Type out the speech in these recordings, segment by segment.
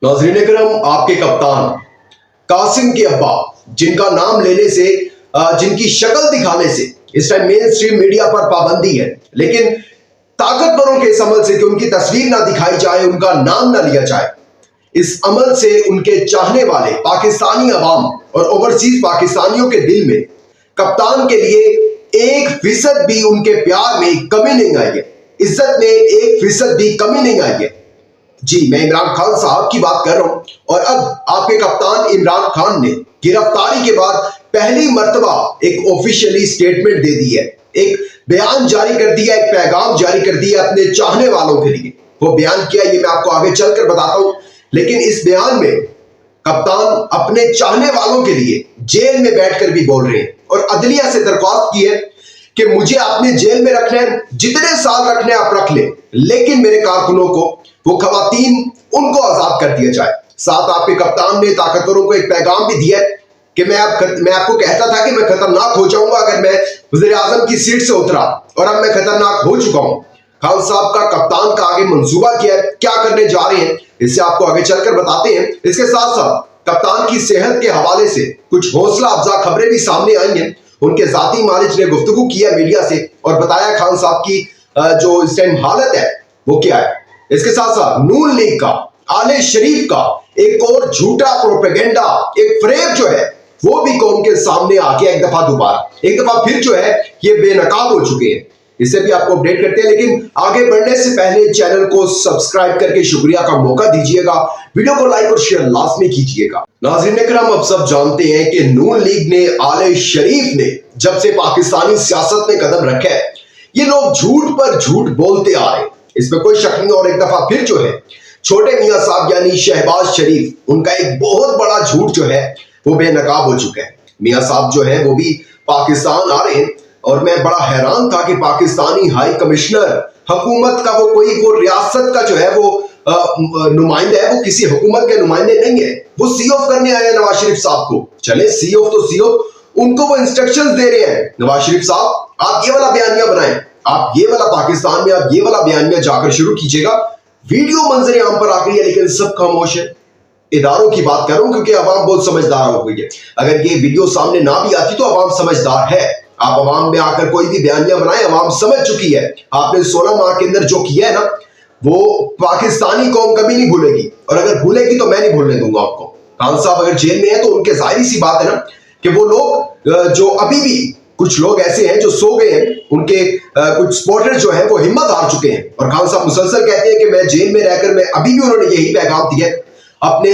नाज़रीन करम, आपके कप्तान कासिम के अब्बा, जिनका नाम लेने से जिनकी शक्ल दिखाने से इस टाइम मेन स्ट्रीम मीडिया पर पाबंदी है, लेकिन ताकतवरों के इस अमल से कि उनकी तस्वीर ना दिखाई जाए, उनका नाम ना लिया जाए, इस अमल से उनके चाहने वाले पाकिस्तानी अवाम और ओवरसीज पाकिस्तानियों के दिल में कप्तान के लिए 1% भी उनके प्यार में कमी नहीं आई है, इज्जत में 1% भी कमी नहीं आई है। जी, मैं इमरान खान साहब की बात कर रहा हूं। और अब आपके कप्तान इमरान खान ने गिरफ्तारी के बाद पहली मर्तबा एक ऑफिशियली स्टेटमेंट दे दी है, एक बयान जारी कर दिया, एक पैगाम जारी कर दिया अपने चाहने वालों के लिए। वो बयान किया, ये मैं आपको आगे चलकर बताता हूं, लेकिन इस बयान में कप्तान अपने चाहने वालों के लिए जेल में बैठकर भी बोल रहे हैं और अदलिया से दरख्वास्त की है कि मुझे आपने जेल में रखना है, जितने साल रखने आप रख ले, लेकिन मेरे कारकुनों को, वो खवातीन, उनको आजाद कर दिया जाए। साथ आपके कप्तान ने ताकतवरों को एक पैगाम भी दिया है कि मैं आपको कहता था कि मैं खतरनाक हो जाऊंगा अगर मैं वज़ीर आज़म की सीट से उतरा, और अब मैं खतरनाक हो चुका हूं। खान साहब का कप्तान का आगे मंसूबा क्या है, क्या करने जा रहे हैं, इससे आपको आगे चलकर बताते हैं। इसके साथ साथ कप्तान की सेहत के हवाले से कुछ हौसला अफजा खबरें भी सामने आई हैं। उनके जाती मालिक ने गुफ्तगू किया मीडिया से और बताया खान साहब की जो इस टाइम हालत है वो क्या है। इसके साथ साथ नून लीग का, आले शरीफ का एक और झूठा प्रोपेगेंडा, एक फ्रेब जो है वो भी कौम के सामने आके एक दफा फिर जो है ये बेनकाब हो चुके हैं। इससे भी आपको अपडेट करते हैं, लेकिन आगे बढ़ने से पहले चैनल को सब्सक्राइब करके शुक्रिया का मौका दीजिएगा, वीडियो को लाइक और शेयर लाजमी कीजिएगा। नाज़रीन करम, अब सब जानते हैं कि नून लीग ने, आले शरीफ ने जब से पाकिस्तानी सियासत में कदम रखा है, ये लोग झूठ पर झूठ बोलते आ रहे हैं, इसमें कोई शक नहीं। और एक दफा फिर जो है छोटे मियां साहब यानी शहबाज शरीफ, उनका एक बहुत बड़ा झूठ जो है वो बेनकाब हो चुका है। मियां साहब जो है वो भी पाकिस्तान आ रहे हैं और मैं बड़ा हैरान था कि पाकिस्तानी हाई कमिश्नर हुकूमत का, वो रियासत का जो है वो नुमाइंदा है, वो किसी हुकूमत के नुमाइंदे नहीं है, वो सी ऑफ करने आए हैं नवाज शरीफ साहब को। चले सी ऑफ तो सी ऑफ, उनको वो इंस्ट्रक्शंस दे रहे हैं, नवाज शरीफ साहब आप ये वाला बयानिया बनाएं, आप ये वाला पाकिस्तान में आप ये वाला बयानिया जाकर शुरू कीजिएगा। वीडियो मंजर आम पर आ गई है, लेकिन सब खामोश है। इदारों की बात कर रहा हूं क्योंकि अवाम बहुत समझदार हो गई है। अगर ये वीडियो सामने ना भी आती तो अवाम समझदार है। आप अवाम में आकर कोई भी बयानिया बनाए, अवाम समझ चुकी है। आपने 16 माह के अंदर जो किया है ना, वो पाकिस्तानी कौम कभी नहीं भूलेगी, और अगर भूलेगी तो मैं नहीं भूलने दूंगा आपको। खान साहब अगर जेल में है तो उनके जाहिर सी बात है ना कि वो लोग जो अभी भी कुछ लोग ऐसे हैं जो सो गए हैं, उनके कुछ सपोर्टर्स जो हैं वो हिम्मत हार चुके हैं। और खान साहब मुसलसल कहते हैं कि मैं जेल में रहकर, मैं अभी भी उन्होंने यही पैगाम दिया है अपने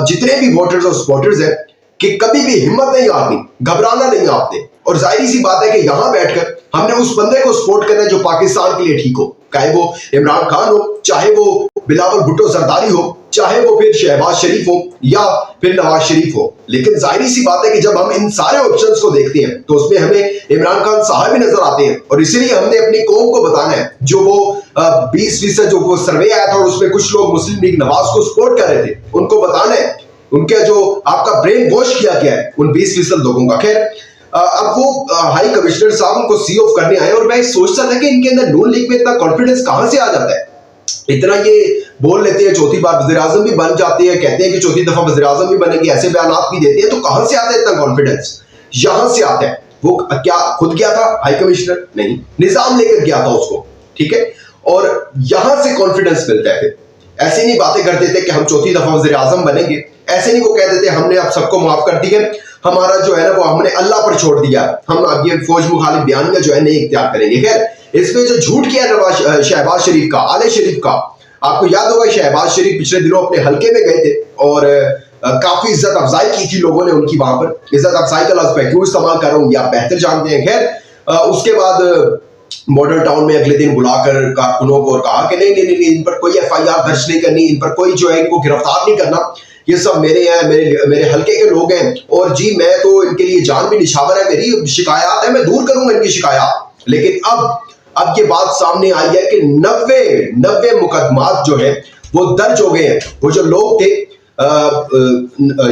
जितने भी वोटर्स और सपोर्टर्स हैं कि कभी भी हिम्मत नहीं हारनी, घबराना नहीं आपने। और जाहिर सी बात है कि यहां बैठकर हमने उस बंदे को सपोर्ट करना है जो पाकिस्तान के लिए ठीक हो, चाहे वो इमरान खान हो, चाहे वो बिलावल भुट्टो जरदारी हो, चाहे वो फिर शहबाज शरीफ हो या फिर नवाज शरीफ हो। लेकिन जाहिर सी बात है कि जब हम इन सारे ऑप्शंस को देखते हैं तो उसमें हमें इमरान खान साहब भी नजर आते हैं, और इसीलिए हमने अपनी कौम को बताना है। जो वो 20% जो वो सर्वे आया था और उसमें कुछ लोग मुस्लिम लीग नवाज को सपोर्ट कर रहे थे, उनको बताना है उनका जो आपका ब्रेन वॉश किया गया है उन 20% लोगों का। खैर, अब वो हाई कमिश्नर साहब उनको सी ऑफ करने आए, और मैं सोचता था कि इनके अंदर नून लीग में इतना कॉन्फिडेंस कहां से आ जाता है। इतना ये बोल लेते हैं, चौथी बार वज़ीर आज़म भी बन जाते हैं, कहते हैं कि चौथी दफा वज़ीर आज़म भी बनेंगे, ऐसे बयान भी देते हैं। तो कहां से आता है इतना कॉन्फिडेंस? यहां से आता है। वो क्या खुद गया था हाई कमिश्नर? नहीं, निजाम लेकर गया था उसको, ठीक है। और यहां से कॉन्फिडेंस मिलता है। फिर ऐसे नहीं बातें कर देते कि हम चौथी दफा वज़ीर आज़म बनेंगे, ऐसे नहीं वो कह देते हमने अब सबको माफ कर दिया, हमारा जो है ना वो हमने अल्लाह पर छोड़ दिया, हम अब ये फौज मुखालिफ बयानिया जो है नहीं इख्तियार करेंगे। खैर, इसमें जो झूठ किया शहबाज शरीफ का, आले शरीफ का, आपको याद होगा शहबाज शरीफ पिछले दिनों अपने हल्के में गए थे और काफी इज्जत अफजाई की थी लोगों ने उनकी। वहां पर इज्जत अफजाई का लफ्ज मैं क्यों इस्तेमाल कर रहा हूं, आप बेहतर जानते हैं। खैर, उसके बाद मॉडल टाउन में अगले दिन बुलाकर कारकुनों को और कहा कि नहीं नहीं नहीं, इन पर कोई FIR दर्ज नहीं करनी, इन पर कोई जो है इनको गिरफ्तार नहीं करना, ये सब मेरे हैं, मेरे हल्के के लोग हैं, और जी मैं तो इनके लिए जान भी निछावर है, मेरी शिकायत है, मैं दूर करूंगा इनकी शिकायत। लेकिन अब ये बात सामने आई है कि 90 मुकदमात जो है वो दर्ज हो गए हैं। वो जो लोग थे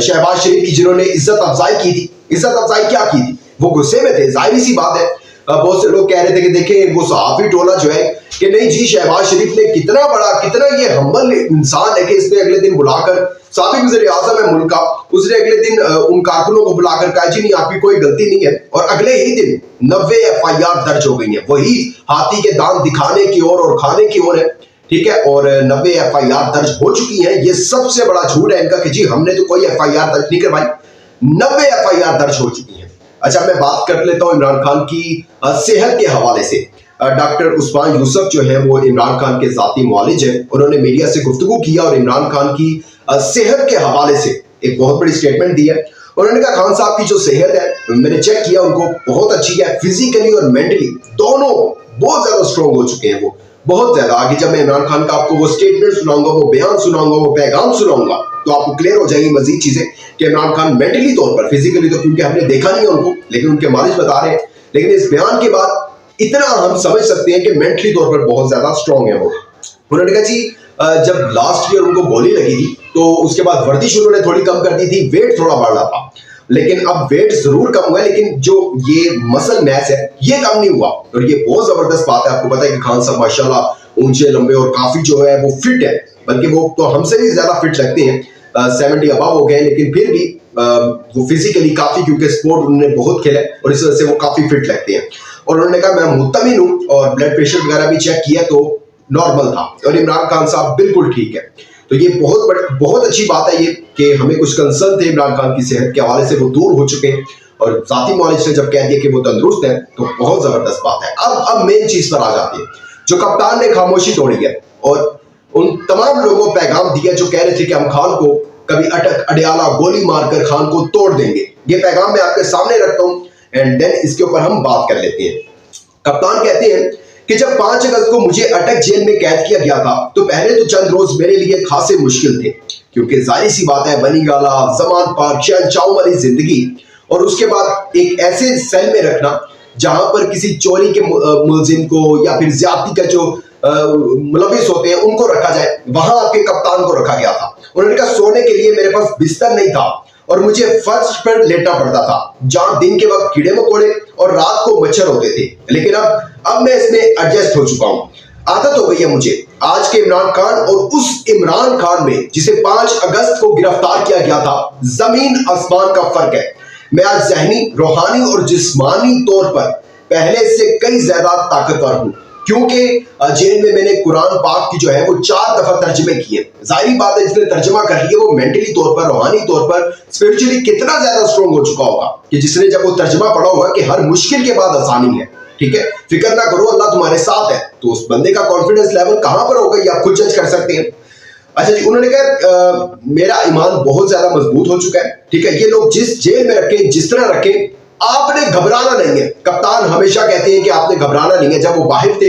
शहबाज शरीफ की, जिन्होंने इज्जत अफजाई की थी, इज्जत अफजाई क्या की थी, वो गुस्से में थे, जाहिर सी बात है। बहुत से लोग कह रहे थे कि देखें वो सहाफी टोला जो है कि नहीं जी, शहबाज शरीफ ने कितना बड़ा, कितना ये हम्बल इंसान है कि इसने अगले दिन बुलाकर, साबिक वज़ीर आज़म है मुल्क का, उसने अगले दिन उन कारकुनों को बुलाकर कहा जी नहीं आपकी कोई गलती नहीं है, और अगले ही दिन 90 FIR दर्ज हो गई है। वही हाथी के दांत दिखाने की ओर और खाने की ओर है, ठीक है, और 90 FIR दर्ज हो चुकी है। ये सबसे बड़ा झूठ है इनका कि जी हमने तो कोई FIR दर्ज नहीं करवाई, 90 FIR दर्ज हो चुकी है। अच्छा, मैं बात कर लेता हूं इमरान खान की सेहत के हवाले से। डॉक्टर उस्मान यूसुफ जो है वो इमरान खान के जाती मुआलिज है, उन्होंने मीडिया से गुफ्तगू किया और इमरान खान की सेहत के हवाले से एक बहुत बड़ी स्टेटमेंट दी है। उन्होंने कहा खान साहब की जो सेहत है मैंने चेक किया, उनको बहुत अच्छी है, फिजिकली और मेंटली दोनों बहुत ज्यादा स्ट्रॉन्ग हो चुके हैं वो, बहुत ज्यादा। आगे जब मैं इमरान खान का आपको वो स्टेटमेंट सुनाऊंगा, वो बयान सुनाऊंगा, वो पैगाम सुनाऊंगा, तो आपको क्लियर हो जाएगी मजीद चीजें कि इमरान खान मेंटली तौर पर, फिजिकली तो क्योंकि हमने देखा नहीं है उनको, लेकिन उनके मालिज बता रहे हैं, लेकिन इस बयान के बाद इतना हम समझ सकते हैं कि मेंटली तौर पर बहुत ज्यादा स्ट्रॉन्ग है वो। उन्होंने कहा जी जब लास्ट ईयर उनको गोली लगी थी तो उसके बाद वर्जिश उन्होंने थोड़ी कम कर दी थी, वेट थोड़ा बढ़ रहा था, लेकिन अब वेट जरूर कम हुआ है, लेकिन जो ये मसल मैस है ये कम नहीं हुआ। और ये बहुत जबरदस्त बात है। आपको पता है कि खान साहब माशाल्लाह ऊंचे लंबे और काफी जो है वो फिट है, बल्कि वो तो हमसे भी ज्यादा फिट लगते हैं, 70 अबव हो गए, लेकिन फिर भी वो फिजिकली काफी, क्योंकि स्पोर्ट उन्होंने बहुत खेला है और इस वजह से वो काफी फिट लगते हैं। और उन्होंने कहा मैं मुतमिन हूं और ब्लड प्रेशर वगैरह भी चेक किया तो नॉर्मल था, और इमरान खान साहब बिल्कुल ठीक है। तो ये बहुत अच्छी बात है ये कि हमें कुछ कंसर्न थे इमरान खान की सेहत के हवाले से, वो दूर हो चुके हैं, और जाती मौलिज ने जब कह दिया कि वो तंदुरुस्त है तो बहुत जबरदस्त बात है। अब मेन चीज पर आ जाती है, जो कप्तान ने खामोशी तोड़ी है और उन तमाम लोगों को पैगाम दिया जो कह रहे थे कि हम खान को कभी अटक अडियाला गोली मारकर खान को तोड़ देंगे। ये पैगाम मैं आपके सामने रखता हूं एंड देन इसके ऊपर हम बात कर लेते हैं। कप्तान कहते हैं कि जब 5 अगस्त को मुझे अटक जेल में कैद किया गया था तो पहले तो चंद रोज मेरे लिए खासे मुश्किल थे, क्योंकि जाहिर सी बात है बनी गाला, जमान पार्क, चैन चाव वाली जिंदगी, और उसके बाद एक ऐसे सेल में रखना जहां पर किसी चोरी के मुलजिम को या फिर ज्यादती का जो मुलविस होते हैं उनको रखा जाए, वहां आपके कप्तान को रखा गया था। उन्होंने कहा सोने के लिए मेरे पास बिस्तर नहीं था और मुझे फर्श पर लेटना पड़ता था, जहां दिन के वक्त कीड़े मकोड़े और रात को मच्छर होते थे, लेकिन अब मैं इसमें एडजस्ट हो चुका हूं, आदत हो गई है मुझे। आज के इमरान खान और उस इमरान खान में जिसे 5 अगस्त को गिरफ्तार किया गया था, जमीन आसमान का फर्क है। मैं आज जहनी, रूहानी और जिस्मानी तौर पर पहले से कई ज्यादा ताकतवर हूं, क्योंकि जेल में मैंने कुरान पाक की जो है वो 4 दफा तर्जमे किए। जाहिर बात है जिसने तर्जमा कर लिया वो मेंटली तौर पर, रूहानी तौर पर, स्पिरिचुअली कितना ज्यादा स्ट्रॉन्ग हो चुका होगा कि जिसने जब वो तर्जमा पढ़ा होगा कि हर मुश्किल के बाद आसानी है, ठीक है, फिक्र ना करो अल्लाह तुम्हारे साथ है, तो उस बंदे का कॉन्फिडेंस लेवल कहां पर होगा ये आप खुद जज कर सकते हैं। अच्छा जी, उन्होंने कहा मेरा ईमान बहुत ज्यादा मजबूत हो चुका है, ठीक है, ये लोग जिस जेल में रखें, जिस तरह रखें, आपने घबराना नहीं है। कप्तान हमेशा कहते हैं कि आपने घबराना नहीं है, जब वो बाहर थे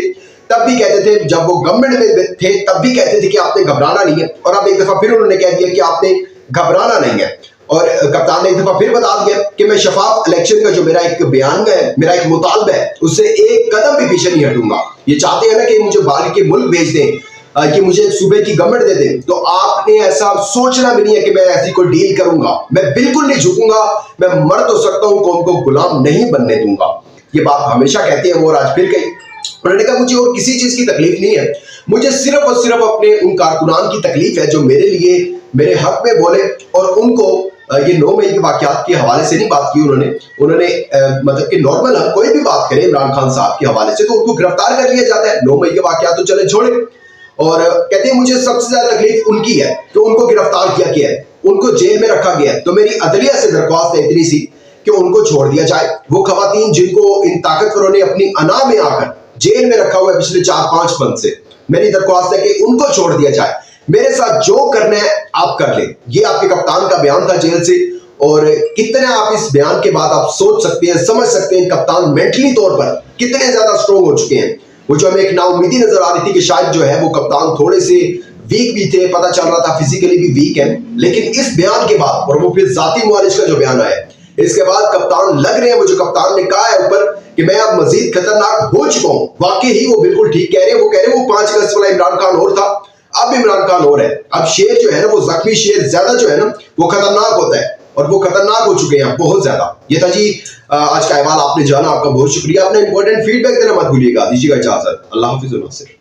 तब भी कहते थे, जब वो गवर्नमेंट में थे तब भी कहते थे कि आपने घबराना नहीं है, और अब एक दफा फिर उन्होंने कह दिया कि आपने घबराना नहीं है। और कप्तान ने एक दफा फिर बता दिया कि मैं शफाफ इलेक्शन का जो मेरा एक बयान है, मेरा एक मुतालबा है, उससे एक कदम भी पीछे नहीं हटूंगा। ये चाहते हैं ना कि मुझे बाहर के मुल्क भेज दें, कि मुझे सूबे की गवर्नमेंट दे दें, तो आपने ऐसा सोचना भी नहीं है कि मैं ऐसी कोई डील करूंगा। मैं बिल्कुल नहीं झुकूंगा, मैं मर तो सकता हूं, कौम को गुलाम नहीं बनने दूंगा। ये बात हमेशा कहते हैं वो, और आज फिर कही। उन्होंने कहा मुझे और किसी चीज की तकलीफ नहीं है, मुझे सिर्फ और सिर्फ अपने उन कारकुनान की तकलीफ है जो मेरे लिए मेरे हक में बोले, और उनको ये 9 मई के वाकयात के हवाले से नहीं बात की उन्होंने मतलब कि नॉर्मल हम कोई भी बात करें इमरान खान साहब के हवाले से तो उनको गिरफ्तार कर लिया जाता है। 9 मई के वाकयात तो चले छोड़े, और कहते हैं मुझे सबसे ज्यादा तकलीफ उनकी है कि उनको गिरफ्तार किया गया है, उनको जेल में रखा गया है, तो मेरी अदलिया से दरख्वास्त है इतनी सी कि उनको छोड़ दिया जाए। वो खवातीन जिनको इन ताकतवरों ने अपनी अना में आकर जेल में रखा हुआ है पिछले 4-5 मंथ से, मेरी दरख्वास्त है कि उनको छोड़ दिया जाए। मेरे साथ जो करना है आप कर लें। ये आपके कप्तान का बयान था जेल से, और कितने आप इस बयान के बाद आप सोच सकते हैं, समझ सकते हैं कप्तान मेंटली तौर पर कितने ज्यादा स्ट्रॉन्ग हो चुके हैं। वो जो हमें एक नाउमीदी नजर आ रही थी कि शायद जो है वो कप्तान थोड़े से वीक भी थे, पता चल रहा था फिजिकली भी वीक है, लेकिन इस बयान के बाद, और वो फिर जाती मुआलिज का जो बयान आया इसके बाद कप्तान लग रहे हैं, वो जो कप्तान ने कहा है ऊपर कि मैं अब मजीद खतरनाक हो चुका हूं, वाकई ही वो बिल्कुल ठीक कह रहे हैं। वो कह रहे हैं वो 5 अगस्त वाला इमरान खान और था, अब इमरान खान और है। अब शेर जो है ना वो जख्मी शेर ज्यादा जो है ना वो खतरनाक होता है, और वो खतरनाक हो चुके हैं बहुत ज्यादा। ये था जी आज का अहवाल, आपने जाना, आपका बहुत शुक्रिया। अपना इंपॉर्टेंट फीडबैक देना मत भूलिएगा। दीजिएगा इजाजत, अल्लाह हाफिज।